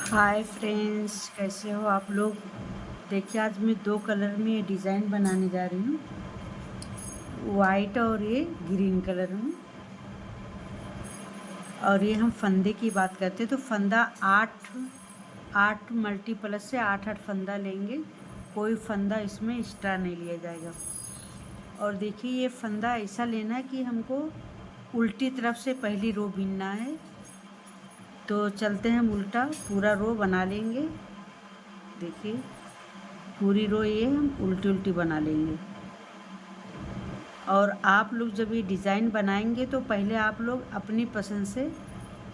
Hi friends, कैसे हो आप लोग। देखिए, आज मैं दो कलर में ये डिज़ाइन बनाने जा रही हूँ, वाइट और ये ग्रीन कलर में। और ये हम फंदे की बात करते हैं तो फंदा आठ आठ मल्टीप्लस से आठ आठ फंदा लेंगे। कोई फंदा इसमें एक्स्ट्रा नहीं लिया जाएगा। और देखिए, ये फंदा ऐसा लेना है कि हमको उल्टी तरफ से पहली रो बीनना है। तो चलते हैं, हम उल्टा पूरा रो बना लेंगे। देखिए, पूरी रो ये हम उल्टी उल्टी बना लेंगे। और आप लोग जब ये डिज़ाइन बनाएंगे तो पहले आप लोग अपनी पसंद से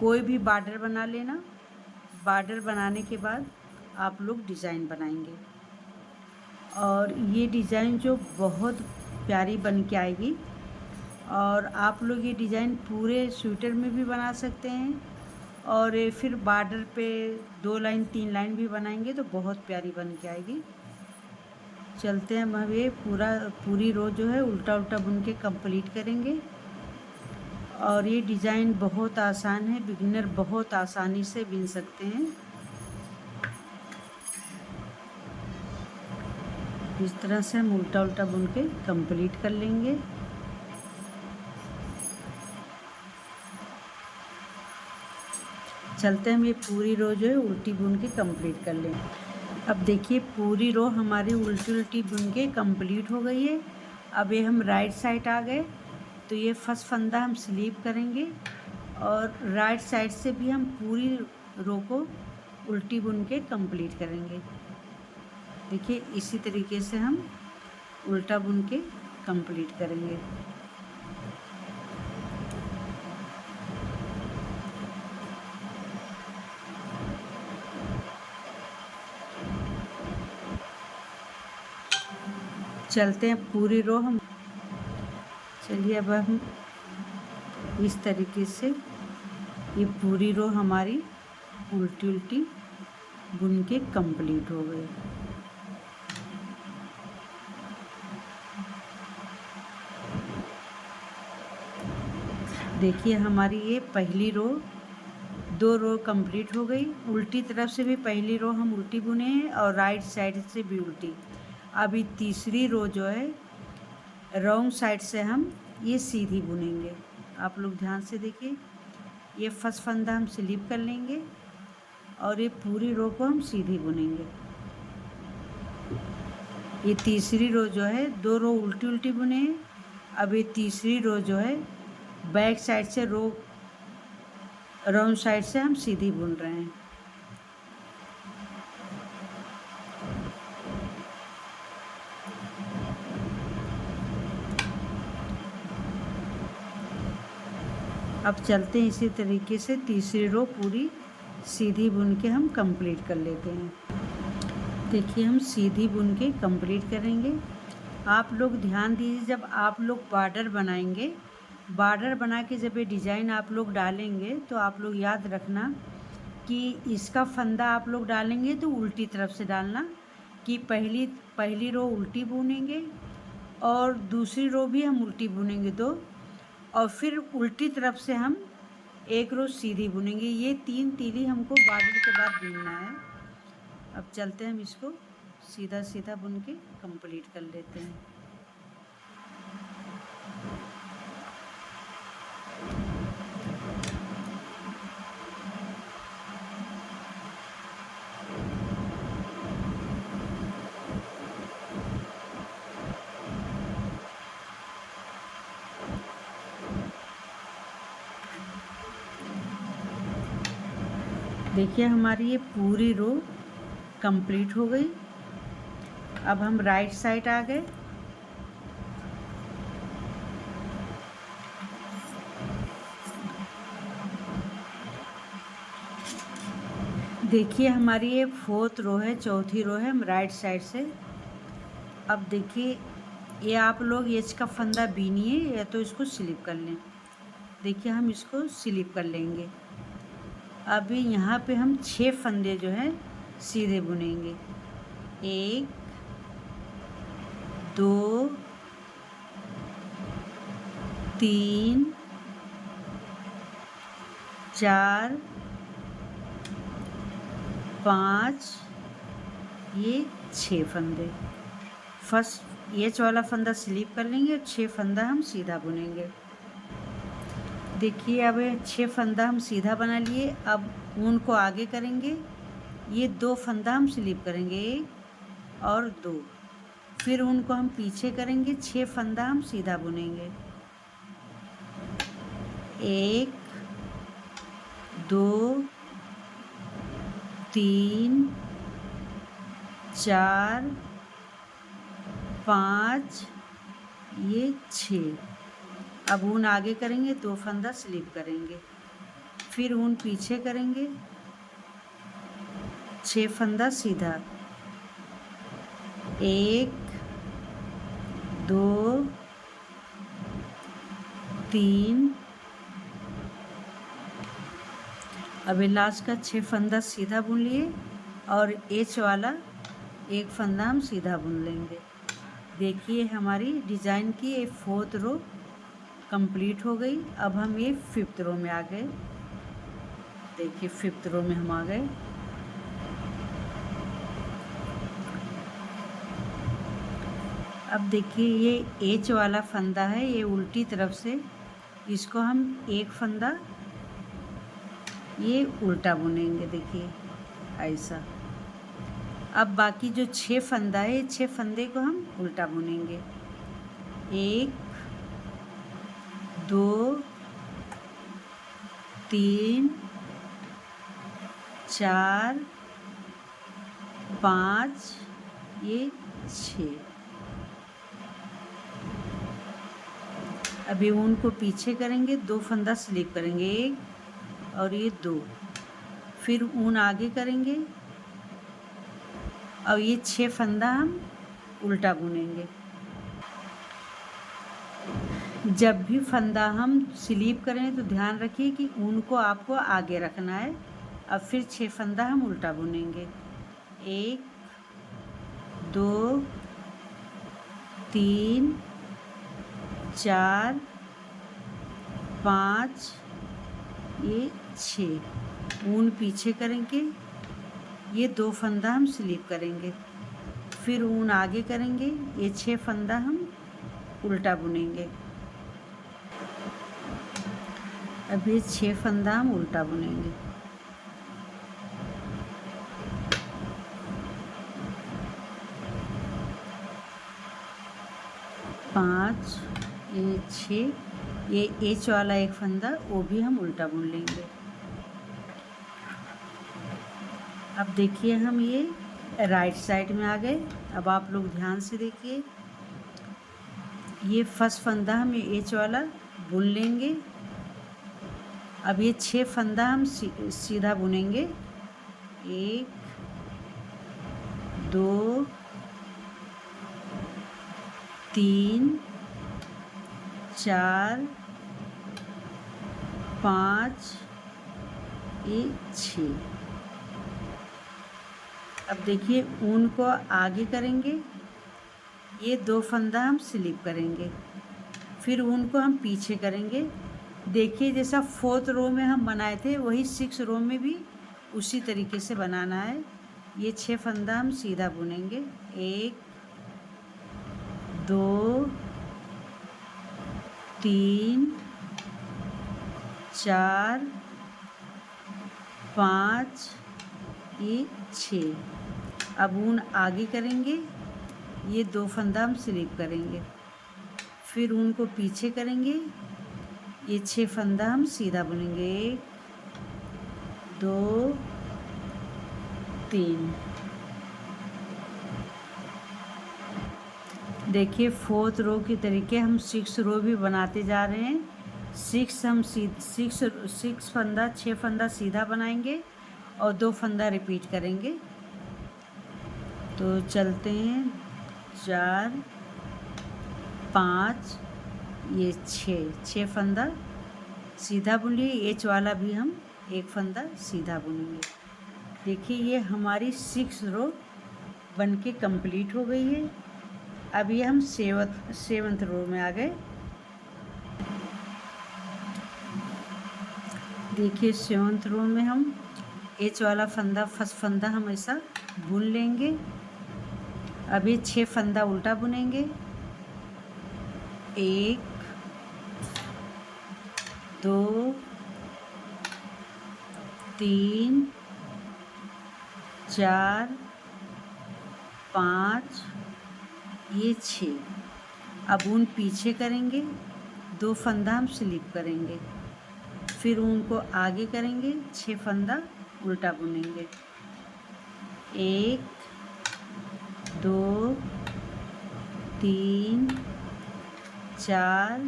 कोई भी बॉर्डर बना लेना। बॉर्डर बनाने के बाद आप लोग डिज़ाइन बनाएंगे और ये डिज़ाइन जो बहुत प्यारी बन के आएगी। और आप लोग ये डिज़ाइन पूरे स्वेटर में भी बना सकते हैं और ये फिर बॉर्डर पे 2 लाइन 3 लाइन भी बनाएंगे तो बहुत प्यारी बन के आएगी। चलते हैं, हम ये पूरी रो जो है उल्टा उल्टा बुन के कंप्लीट करेंगे। और ये डिज़ाइन बहुत आसान है, बिगिनर बहुत आसानी से बुन सकते हैं। इस तरह से हम उल्टा उल्टा बुन के कंप्लीट कर लेंगे। चलते हैं, हम ये पूरी रो जो है उल्टी बुन के कंप्लीट कर लें। अब देखिए, पूरी रो हमारी उल्टी उल्टी बुन के कंप्लीट हो गई है। अब ये हम राइट साइड आ गए तो ये फर्स्ट फंदा हम स्लीप करेंगे और राइट साइड से भी हम पूरी रो को उल्टी बुन के कंप्लीट करेंगे। देखिए, इसी तरीके से हम उल्टा बुन के कंप्लीट करेंगे। चलते हैं, पूरी रो हम चलिए अब हम इस तरीके से ये पूरी रो हमारी उल्टी उल्टी बुन के कंप्लीट हो गई। देखिए, हमारी ये पहली रो 2 रो कंप्लीट हो गई। उल्टी तरफ से भी पहली रो हम उल्टी बुने हैं और राइट साइड से भी उल्टी। अभी तीसरी रो जो है रॉन्ग साइड से हम ये सीधी बुनेंगे। आप लोग ध्यान से देखिए, ये फर्स्ट फंदा हम स्लिप कर लेंगे और ये पूरी रो को हम सीधी बुनेंगे। ये तीसरी रो जो है 2 रो उल्टी उल्टी बुने हैं। अब ये तीसरी रो जो है बैक साइड से रो रॉन्ग साइड से हम सीधी बुन रहे हैं। अब चलते हैं, इसी तरीके से तीसरी रो पूरी सीधी बुन के हम कंप्लीट कर लेते हैं। देखिए, हम सीधी बुन के कंप्लीट करेंगे। आप लोग ध्यान दीजिए, जब आप लोग बॉर्डर बनाएंगे, बॉर्डर बना के जब ये डिज़ाइन आप लोग डालेंगे तो आप लोग याद रखना कि इसका फंदा आप लोग डालेंगे तो उल्टी तरफ से डालना। कि पहली रो उल्टी बुनेंगे और दूसरी रो भी हम उल्टी बुनेंगे 2, और फिर उल्टी तरफ से हम एक रो सीधी बुनेंगे। ये 3 तीली हमको बॉर्डर के बाद बुनना है। अब चलते हैं, हम इसको सीधा सीधा बुन के कंप्लीट कर लेते हैं। देखिए, हमारी ये पूरी रो कंप्लीट हो गई। अब हम राइट साइड आ गए। देखिए, हमारी ये 4th रो है, चौथी रो है, हम राइट साइड से। अब देखिए, ये आप लोग एज का फंदा बीनिए या तो इसको स्लिप कर लें। देखिए, हम इसको स्लिप कर लेंगे। अभी यहाँ पे हम 6 फंदे जो हैं सीधे बुनेंगे। 1 2 3 4 5, ये 6 फंदे। फर्स्ट एच वाला फंदा स्लिप कर लेंगे और 6 फंदा हम सीधा बुनेंगे। देखिए अब 6 फंदा हम सीधा बना लिए। अब ऊन को आगे करेंगे, ये 2 फंदा हम स्लिप करेंगे, 1 और 2। फिर उनको हम पीछे करेंगे, 6 फंदा हम सीधा बुनेंगे, 1 2 3 4 5, ये 6। अब ऊन आगे करेंगे, 2 फंदा स्लिप करेंगे, फिर ऊन पीछे करेंगे, 6 फंदा सीधा, 1 2 3। अब लास्ट का 6 फंदा सीधा बुन लिए और एच वाला 1 फंदा हम सीधा बुन लेंगे। देखिए हमारी डिज़ाइन की ये 4th रो कंप्लीट हो गई। अब हम ये 5th रो में आ गए। देखिए 5th रो में हम आ गए। अब देखिए ये एच वाला फंदा है, ये उल्टी तरफ से, इसको हम 1 फंदा ये उल्टा बुनेंगे। देखिए ऐसा। अब बाकी जो 6 फंदा है, 6 फंदे को हम उल्टा बुनेंगे, 1 2 3 4 5, ये 6। अभी ऊन को पीछे करेंगे, 2 फंदा स्लिप करेंगे, 1 और ये 2। फिर ऊन आगे करेंगे और ये 6 फंदा हम उल्टा बुनेंगे। जब भी फंदा हम स्लीप करें तो ध्यान रखिए कि ऊन को आपको आगे रखना है। अब फिर 6 फंदा हम उल्टा बुनेंगे, 1 2 3 4 5, ये 6। ऊन पीछे करेंगे, ये 2 फंदा हम स्लिप करेंगे, फिर ऊन आगे करेंगे, ये 6 फंदा हम उल्टा बुनेंगे। अब ये 6 फंदा हम उल्टा बुनेंगे, 5, ये 6। ये एच वाला 1 फंदा वो भी हम उल्टा बुन लेंगे। अब देखिए हम ये राइट साइड में आ गए। अब आप लोग ध्यान से देखिए, ये फर्स्ट फंदा हम ये एच वाला बुन लेंगे। अब ये 6 फंदा हम सीधा बुनेंगे, 1 2 3 4 5, ये 6। अब देखिए ऊन को आगे करेंगे, ये 2 फंदा हम स्लिप करेंगे, फिर ऊन को हम पीछे करेंगे। देखिए जैसा 4th रो में हम बनाए थे वही 6 रो में भी उसी तरीके से बनाना है। ये 6 फंदा हम सीधा बुनेंगे, 1 2 3 4 5, ये 6। अब ऊन आगे करेंगे, ये 2 फंदा हम स्लिप करेंगे, फिर ऊन को पीछे करेंगे, ये 6 फंदा हम सीधा बुनेंगे, 1 2 3। देखिए 4th रो के तरीके हम 6 रो भी बनाते जा रहे हैं। 6 फंदा 6 फंदा सीधा बनाएंगे और 2 फंदा रिपीट करेंगे। तो चलते हैं, 4 5, ये 6 फंदा सीधा बुन लिए। एच वाला भी हम 1 फंदा सीधा बुनेंगे। देखिए ये हमारी 6 रो बनके कंप्लीट हो गई है। अब ये हम 7th रो में आ गए। देखिए 7th रो में हम एच वाला फंदा फर्स्ट फंदा हम ऐसा बुन लेंगे। अब ये 6 फंदा उल्टा बुनेंगे। 1 2 3 4 5 ये 6। अब ऊन पीछे करेंगे, 2 फंदा हम स्लिप करेंगे, फिर ऊन को आगे करेंगे, 6 फंदा उल्टा बुनेंगे। 1 2 3 4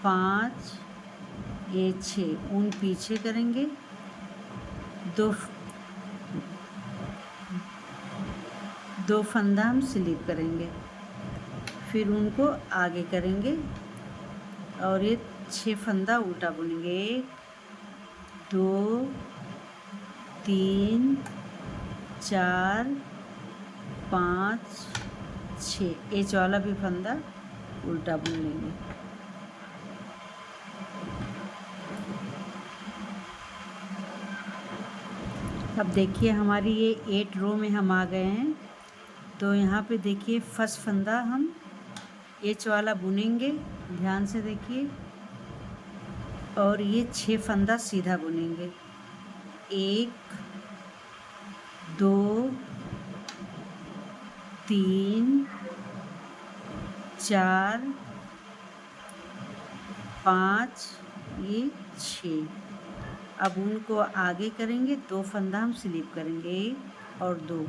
5 ये 6। ऊन पीछे करेंगे, दो फंदा हम स्लिप करेंगे, फिर उनको आगे करेंगे और ये 6 फंदा उल्टा बुनेंगे। 1 2 3 4 5 6 एच वाला भी फंदा उल्टा बुन लेंगे। अब देखिए हमारी ये 8 रो में हम आ गए हैं। तो यहाँ पे देखिए फर्स्ट फंदा हम एच वाला बुनेंगे, ध्यान से देखिए, और ये 6 फंदा सीधा बुनेंगे। 1 2 3 4 5 ये 6। अब उनको आगे करेंगे, 2 फंदा हम स्लिप करेंगे, 1 और 2,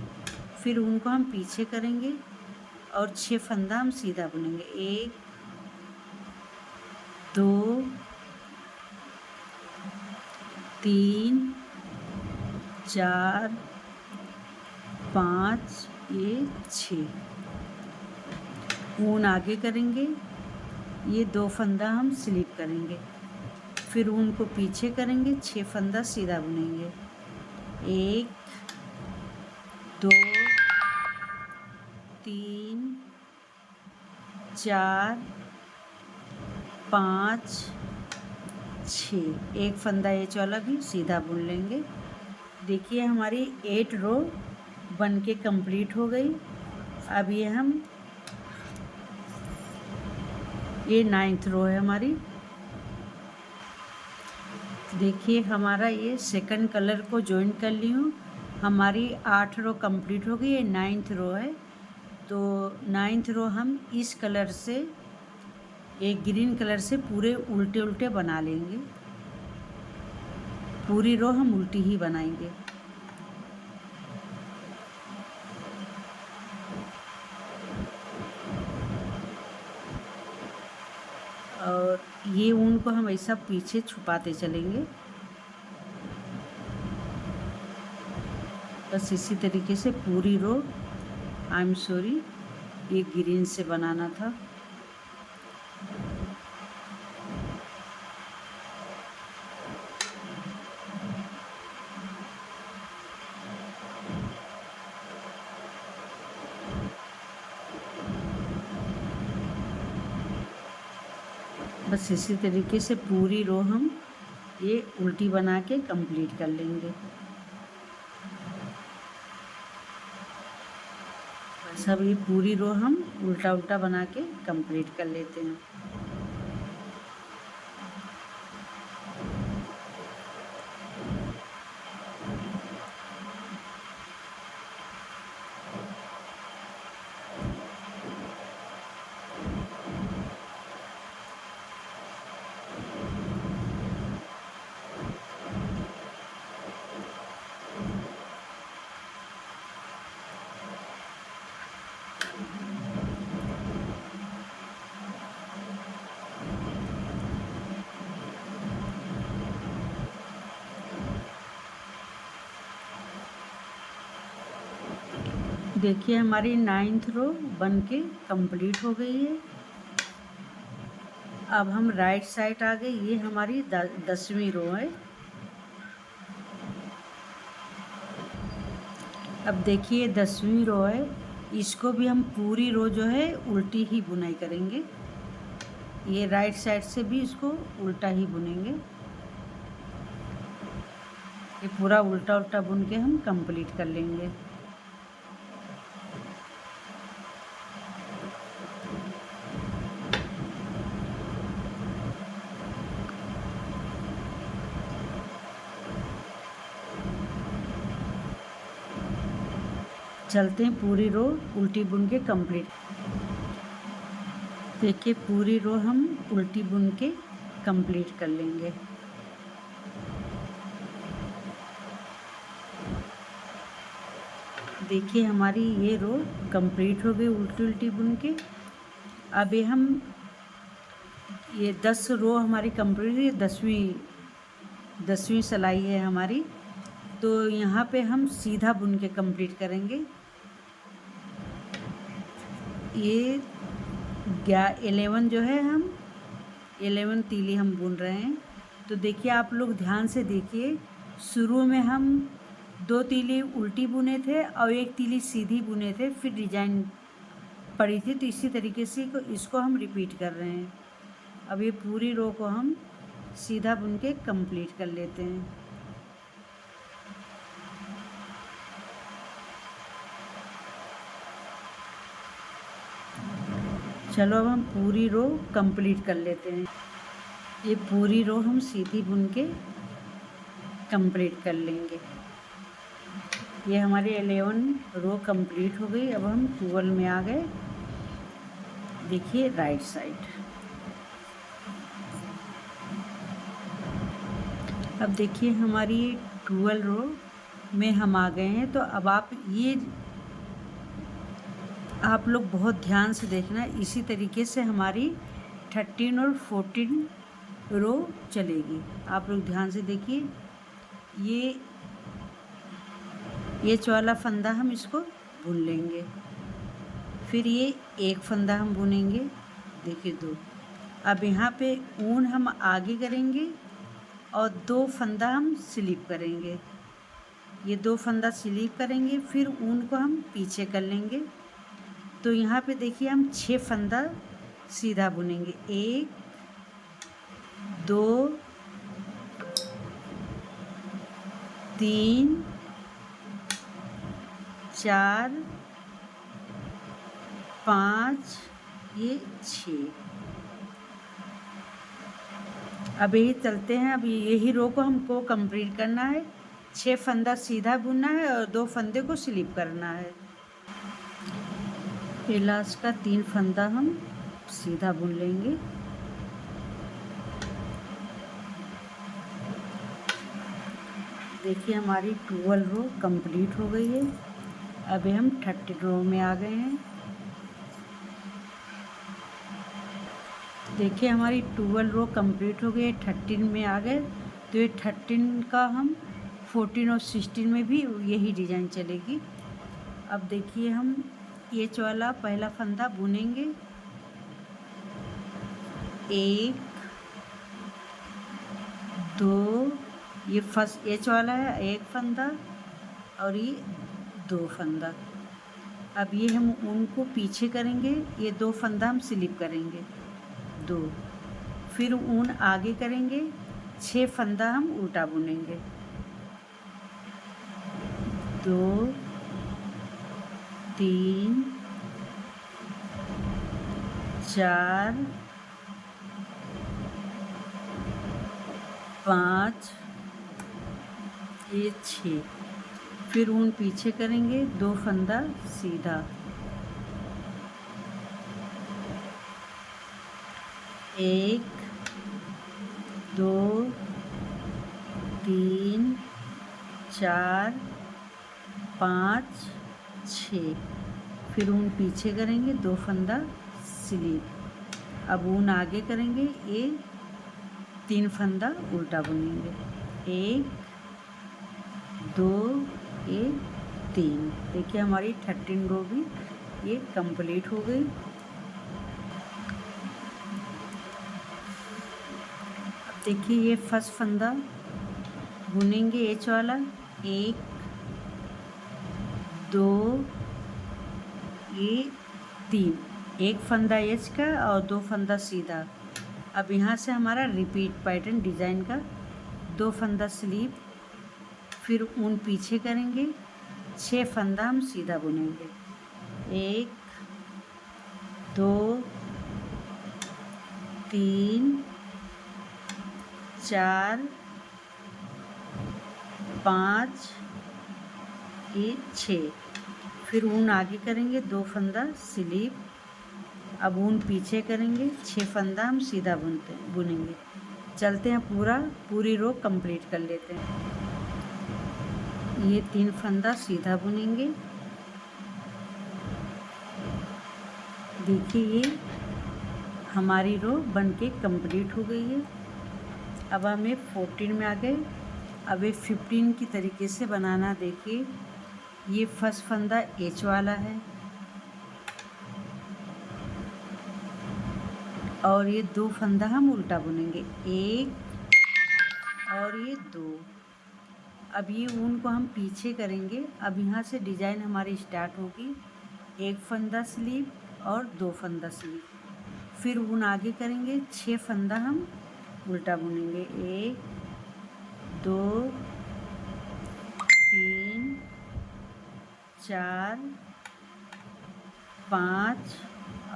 फिर उनको हम पीछे करेंगे और 6 फंदा हम सीधा बुनेंगे। 1 2 3 4 5 ये 6। ऊन आगे करेंगे, ये 2 फंदा हम स्लिप करेंगे, फिर ऊन को पीछे करेंगे, 6 फंदा सीधा बुनेंगे। 1 2 3 4 5 6। एक फंदा एच वाला भी सीधा बुन लेंगे। देखिए हमारी 8 रो बन के कंप्लीट हो गई। अब ये 9th रो है हमारी। देखिए हमारा ये सेकंड कलर को ज्वाइन कर ली हूँ। हमारी 8 रो कंप्लीट हो गई। ये 9th रो है। तो 9th रो हम इस कलर से, एक ग्रीन कलर से पूरे उल्टे उल्टे बना लेंगे। पूरी रो हम उल्टी ही बनाएंगे। और ये ऊन को हम ऐसा पीछे छुपाते चलेंगे। बस इसी तरीके से पूरी रो, आई एम सॉरी, ये ग्रीन से बनाना था। बस इसी तरीके से पूरी रो हम ये उल्टी बना के कंप्लीट कर लेंगे। बस अब ये पूरी रो हम उल्टा उल्टा बना के कंप्लीट कर लेते हैं। देखिए हमारी 9th रो बन के कंप्लीट हो गई है। अब हम राइट साइड आ गए। ये हमारी 10वीं रो है। अब देखिए 10वीं रो है, इसको भी हम पूरी रो जो है उल्टी ही बुनाई करेंगे। ये राइट साइड से भी इसको उल्टा ही बुनेंगे। ये पूरा उल्टा उल्टा बुन के हम कंप्लीट कर लेंगे। चलते हैं पूरी रो उल्टी बुन के कंप्लीट। देखिए पूरी रो हम उल्टी बुन के कंप्लीट कर लेंगे। देखिए हमारी ये रो कंप्लीट हो गई उल्टी उल्टी बुन के। अब ये 10 रो हमारी कंप्लीट है, 10वीं सिलाई है हमारी। तो यहाँ पे हम सीधा बुन के कंप्लीट करेंगे। ये 11 जो है, हम 11 तीली हम बुन रहे हैं। तो देखिए आप लोग ध्यान से देखिए, शुरू में हम 2 तीली उल्टी बुने थे और 1 तीली सीधी बुने थे, फिर डिजाइन पड़ी थी। तो इसी तरीके से इसको हम रिपीट कर रहे हैं। अब ये पूरी रो को हम सीधा बुन के कंप्लीट कर लेते हैं। चलो अब हम पूरी रो कंप्लीट कर लेते हैं। ये पूरी रो हम सीधी बुन के कंप्लीट कर लेंगे। ये हमारी 11 रो कंप्लीट हो गई। अब हम 12 में आ गए। देखिए राइट साइड। अब देखिए हमारी 12 रो में हम आ गए हैं। तो अब आप लोग बहुत ध्यान से देखना। इसी तरीके से हमारी 13 और 14 रो चलेगी। आप लोग ध्यान से देखिए। ये वाला फंदा हम इसको बुन लेंगे, फिर ये एक फंदा हम बुनेंगे। देखिए 2। अब यहाँ पे ऊन हम आगे करेंगे और 2 फंदा हम स्लिप करेंगे। ये 2 फंदा स्लिप करेंगे, फिर ऊन को हम पीछे कर लेंगे। तो यहाँ पे देखिए हम 6 फंदा सीधा बुनेंगे। 1 2 3 4 5 ये 6। अब यही चलते हैं। अब यही रो को हमको कंप्लीट करना है। 6 फंदा सीधा बुनना है और 2 फंदे को स्लिप करना है। फिर लास्ट का 3 फंदा हम सीधा बुन लेंगे। देखिए हमारी 12 रो कंप्लीट हो गई है। अभी हम 30 रो में आ गए हैं। देखिए हमारी 12 रो कंप्लीट हो गई है, 13 में आ गए। तो ये 13 का हम 14 और 16 में भी यही डिज़ाइन चलेगी। अब देखिए हम ये वाला पहला फंदा बुनेंगे। 1 2 ये फर्स्ट एच वाला है, 1 फंदा और ये 2 फंदा। अब ये हम ऊन को पीछे करेंगे। ये 2 फंदा हम स्लिप करेंगे 2, फिर ऊन आगे करेंगे। 6 फंदा हम उल्टा बुनेंगे। 2 3 4 5 ये 6, फिर ऊन पीछे करेंगे। 2 फंदा सीधा। 1 2 3 4 5 6, फिर ऊन पीछे करेंगे। 2 फंदा स्लिप। अब ऊन आगे करेंगे। ये 3 फंदा उल्टा बुनेंगे। 1 2 ये 3। देखिए हमारी 13 रो भी ये कंप्लीट हो गई। अब देखिए ये फर्स्ट फंदा बुनेंगे एच वाला। 1 2 ये 3, 1 फंदा एच का और 2 फंदा सीधा। अब यहाँ से हमारा रिपीट पैटर्न डिज़ाइन का 2 फंदा स्लीप, फिर ऊन पीछे करेंगे, 6 फंदा हम सीधा बुनेंगे। 1 2 3 4 5 ये 6। फिर ऊन आगे करेंगे, 2 फंदा स्लीव। अब ऊन पीछे करेंगे, 6 फंदा हम सीधा बुनेंगे। चलते हैं पूरी रो कंप्लीट कर लेते हैं। ये 3 फंदा सीधा बुनेंगे। देखिए ये हमारी रो बनके कंप्लीट हो गई है। अब हम 14 में आ गए। अब 15 की तरीके से बनाना। देखिए ये फर्स्ट फंदा एच वाला है और ये 2 फंदा हम उल्टा बुनेंगे, 1 और ये 2। अब ये ऊन को हम पीछे करेंगे। अब यहाँ से डिजाइन हमारी स्टार्ट होगी। 1 फंदा स्लीव और 2 फंदा स्लीव। फिर ऊन आगे करेंगे, 6 फंदा हम उल्टा बुनेंगे, 1 2 3 4 5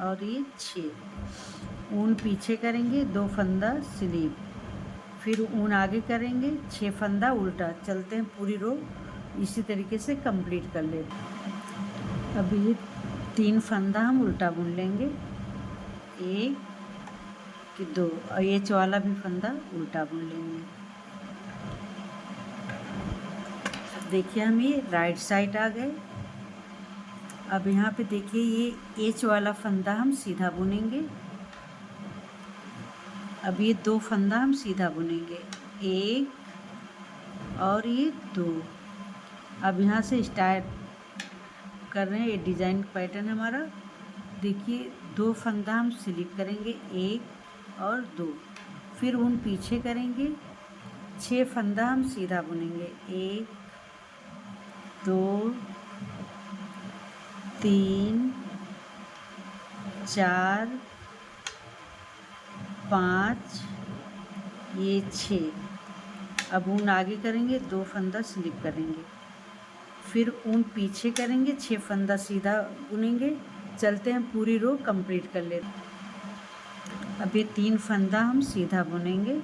और ये 6। ऊन पीछे करेंगे, 2 फंदा स्लीव। फिर ऊन आगे करेंगे, 6 फंदा उल्टा। चलते हैं पूरी रो इसी तरीके से कंप्लीट कर लेते हैं। अब ये 3 फंदा हम उल्टा बुन लेंगे, 1 कि 2 और ये वाला भी फंदा उल्टा बुन लेंगे। देखिए हम ये राइट साइड आ गए। अब यहाँ पे देखिए ये एच वाला फंदा हम सीधा बुनेंगे। अब ये 2 फंदा हम सीधा बुनेंगे, 1 और ये 2। अब यहाँ से स्टार्ट कर रहे हैं। ये डिज़ाइन पैटर्न हमारा। देखिए 2 फंदा हम स्लिप करेंगे, 1 और 2। फिर ऊन पीछे करेंगे, 6 फंदा हम सीधा बुनेंगे, 1 2 3 4 5 ये 6। अब ऊन आगे करेंगे, 2 फंदा स्लिप करेंगे। फिर ऊन पीछे करेंगे, 6 फंदा सीधा बुनेंगे। चलते हैं पूरी रो कंप्लीट कर लेते हैं। अब ये 3 फंदा हम सीधा बुनेंगे।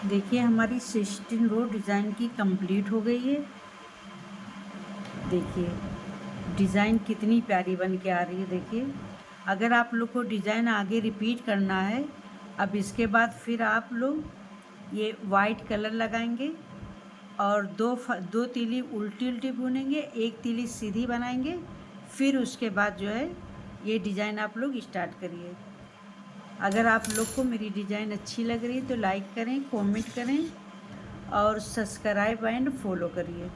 देखिए हमारी 16 रो डिज़ाइन की कंप्लीट हो गई है। देखिए डिज़ाइन कितनी प्यारी बन के आ रही है। देखिए अगर आप लोग को डिज़ाइन आगे रिपीट करना है, अब इसके बाद फिर आप लोग ये वाइट कलर लगाएंगे और दो तीली उल्टी बुनेंगे, 1 तीली सीधी बनाएंगे। फिर उसके बाद जो है ये डिज़ाइन आप लोग स्टार्ट करिए। अगर आप लोग को मेरी डिज़ाइन अच्छी लग रही है तो लाइक करें, कमेंट करें और सब्सक्राइब एंड फॉलो करिए।